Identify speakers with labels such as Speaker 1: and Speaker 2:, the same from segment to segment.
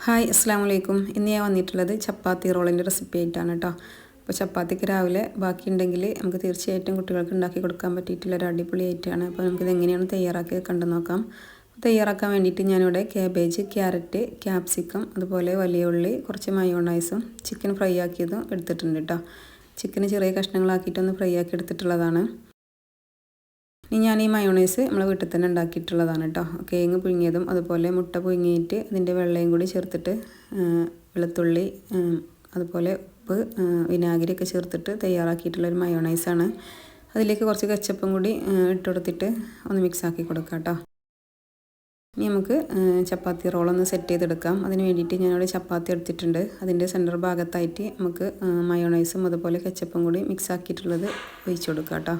Speaker 1: Hi അസ്സാം വലൈക്കും. ഇന്ന് ഞാൻ വന്നിട്ടുള്ളത് ചപ്പാത്തി റോളിൻ്റെ റെസിപ്പി ആയിട്ടാണ് കേട്ടോ. അപ്പോൾ ചപ്പാത്തിക്ക് രാവിലെ ബാക്കിയുണ്ടെങ്കിൽ നമുക്ക് തീർച്ചയായിട്ടും കുട്ടികൾക്ക് ഉണ്ടാക്കി കൊടുക്കാൻ പറ്റിയിട്ടുള്ള ഒരു അടിപൊളി ആയിട്ടാണ്. അപ്പോൾ നമുക്കിത് എങ്ങനെയാണ് തയ്യാറാക്കി കണ്ടു നോക്കാം. തയ്യാറാക്കാൻ വേണ്ടിയിട്ട് ഞാനിവിടെ ക്യാബേജ്, ക്യാരറ്റ്, ക്യാപ്സിക്കം, അതുപോലെ വലിയ ഉള്ളി, കുറച്ച് മയോണൈസും ചിക്കൻ ഫ്രൈ ആക്കിയതും എടുത്തിട്ടുണ്ട് കേട്ടോ. ചിക്കന് ചെറിയ കഷ്ണങ്ങളാക്കിയിട്ടൊന്ന് ഫ്രൈ ആക്കി എടുത്തിട്ടുള്ളതാണ്. ഇനി ഞാൻ ഈ മയോണൈസ് നമ്മൾ വീട്ടിൽ തന്നെ ഉണ്ടാക്കിയിട്ടുള്ളതാണ് കേട്ടോ. കേങ്ങ് പുഴുങ്ങിയതും അതുപോലെ മുട്ട പുഴുങ്ങിയിട്ട് അതിൻ്റെ വെള്ളയും കൂടി ചേർത്തിട്ട് വെളുത്തുള്ളി അതുപോലെ ഉപ്പ് വിനാഗിരിയൊക്കെ ചേർത്തിട്ട് തയ്യാറാക്കിയിട്ടുള്ളൊരു മയോണൈസാണ്. അതിലേക്ക് കുറച്ച് കച്ചപ്പും കൂടി ഇട്ട് കൊടുത്തിട്ട് ഒന്ന് മിക്സാക്കി കൊടുക്കാം കേട്ടോ. ഇനി നമുക്ക് ചപ്പാത്തി റോളൊന്ന് സെറ്റ് ചെയ്തെടുക്കാം. അതിന് വേണ്ടിയിട്ട് ഞാനിവിടെ ചപ്പാത്തി എടുത്തിട്ടുണ്ട്. അതിൻ്റെ സെൻറ്റർ ഭാഗത്തായിട്ട് നമുക്ക് മയോണൈസും അതുപോലെ കച്ചപ്പും കൂടി മിക്സാക്കിയിട്ടുള്ളത് ഒഴിച്ച് കൊടുക്കാം കേട്ടോ.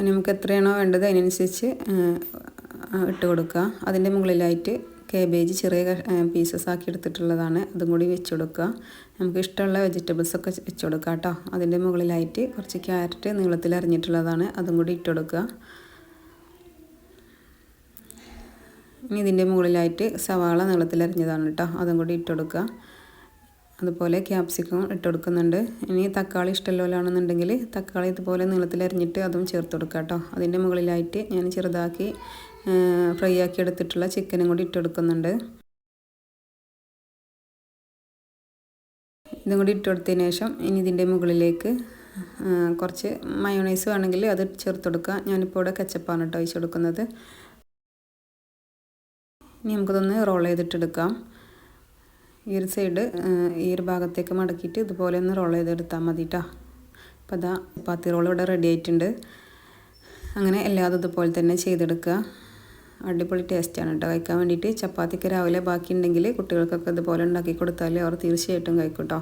Speaker 1: നമുക്ക് എത്രയാണോ വേണ്ടത് അതിനനുസരിച്ച് ഇട്ട് കൊടുക്കുക. അതിൻ്റെ മുകളിലായിട്ട് കാബേജ് ചെറിയ പീസസ് ആക്കി എടുത്തിട്ടുള്ളതാണ്, അതും കൂടി വെച്ച് കൊടുക്കുക. നമുക്ക് ഇഷ്ടമുള്ള വെജിറ്റബിൾസൊക്കെ വെച്ച് കൊടുക്കുക കേട്ടോ. അതിൻ്റെ മുകളിലായിട്ട് കുറച്ച് ക്യാരറ്റ് നീളത്തിൽ അരിഞ്ഞിട്ടുള്ളതാണ്, അതും കൂടി ഇട്ട് കൊടുക്കുക. ഇനി ഇതിൻ്റെ മുകളിലായിട്ട് സവാള നീളത്തിൽ അരിഞ്ഞതാണ് കേട്ടോ, അതും കൂടി ഇട്ട് കൊടുക്കുക. അതുപോലെ ക്യാപ്സിക്കം ഇട്ട് കൊടുക്കുന്നുണ്ട്. ഇനി തക്കാളി ഇഷ്ടമുള്ളവരാണെന്നുണ്ടെങ്കിൽ തക്കാളി ഇതുപോലെ നീളത്തിൽ അരിഞ്ഞിട്ട് അതും ചേർത്ത് കൊടുക്കുക കേട്ടോ. അതിൻ്റെ മുകളിലായിട്ട് ഞാൻ ചെറുതാക്കി ഫ്രൈ ആക്കി എടുത്തിട്ടുള്ള ചിക്കനും കൂടി ഇട്ട് കൊടുക്കുന്നുണ്ട്. ഇതും കൂടി ഇട്ട് കൊടുത്തതിന് ശേഷം ഇനി ഇതിൻ്റെ മുകളിലേക്ക് കുറച്ച് മയോണൈസ് വേണമെങ്കിൽ അത് ചേർത്ത് കൊടുക്കുക. ഞാനിപ്പോൾ ഇവിടെ കച്ചപ്പാണ് കേട്ടോ ഒഴിച്ച് കൊടുക്കുന്നത്. ഇനി നമുക്കതൊന്ന് റോൾ ചെയ്തിട്ടെടുക്കാം. ഈ ഒരു സൈഡ് ഈ ഒരു ഭാഗത്തേക്ക് മടക്കിയിട്ട് ഇതുപോലെ ഒന്ന് റോൾ ചെയ്തെടുത്താൽ മതി കേട്ടോ. അപ്പോൾ അതാ ചപ്പാത്തി റോൾ ഇവിടെ റെഡി ആയിട്ടുണ്ട്. അങ്ങനെ എല്ലാതും ഇതുപോലെ തന്നെ ചെയ്തെടുക്കുക. അടിപൊളി ടേസ്റ്റാണ് കേട്ടോ കഴിക്കാൻ വേണ്ടിയിട്ട്. ചപ്പാത്തിക്ക് രാവിലെ ബാക്കിയുണ്ടെങ്കിൽ കുട്ടികൾക്കൊക്കെ ഇതുപോലെ ഉണ്ടാക്കി കൊടുത്താൽ അവർ തീർച്ചയായിട്ടും കഴിക്കും കേട്ടോ.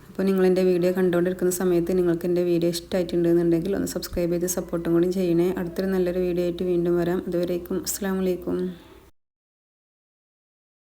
Speaker 1: അപ്പോൾ നിങ്ങളെൻ്റെ വീഡിയോ കണ്ടുകൊണ്ടിരിക്കുന്ന സമയത്ത് നിങ്ങൾക്ക് എൻ്റെ വീഡിയോ ഇഷ്ടമായിട്ടുണ്ടെന്നുണ്ടെങ്കിൽ ഒന്ന് സബ്സ്ക്രൈബ് ചെയ്ത് സപ്പോർട്ടും കൂടി ചെയ്യണേ. അടുത്തൊരു നല്ലൊരു വീഡിയോ ആയിട്ട് വീണ്ടും വരാം. അതുവരേക്കും അസ്സലാമു അലൈക്കും.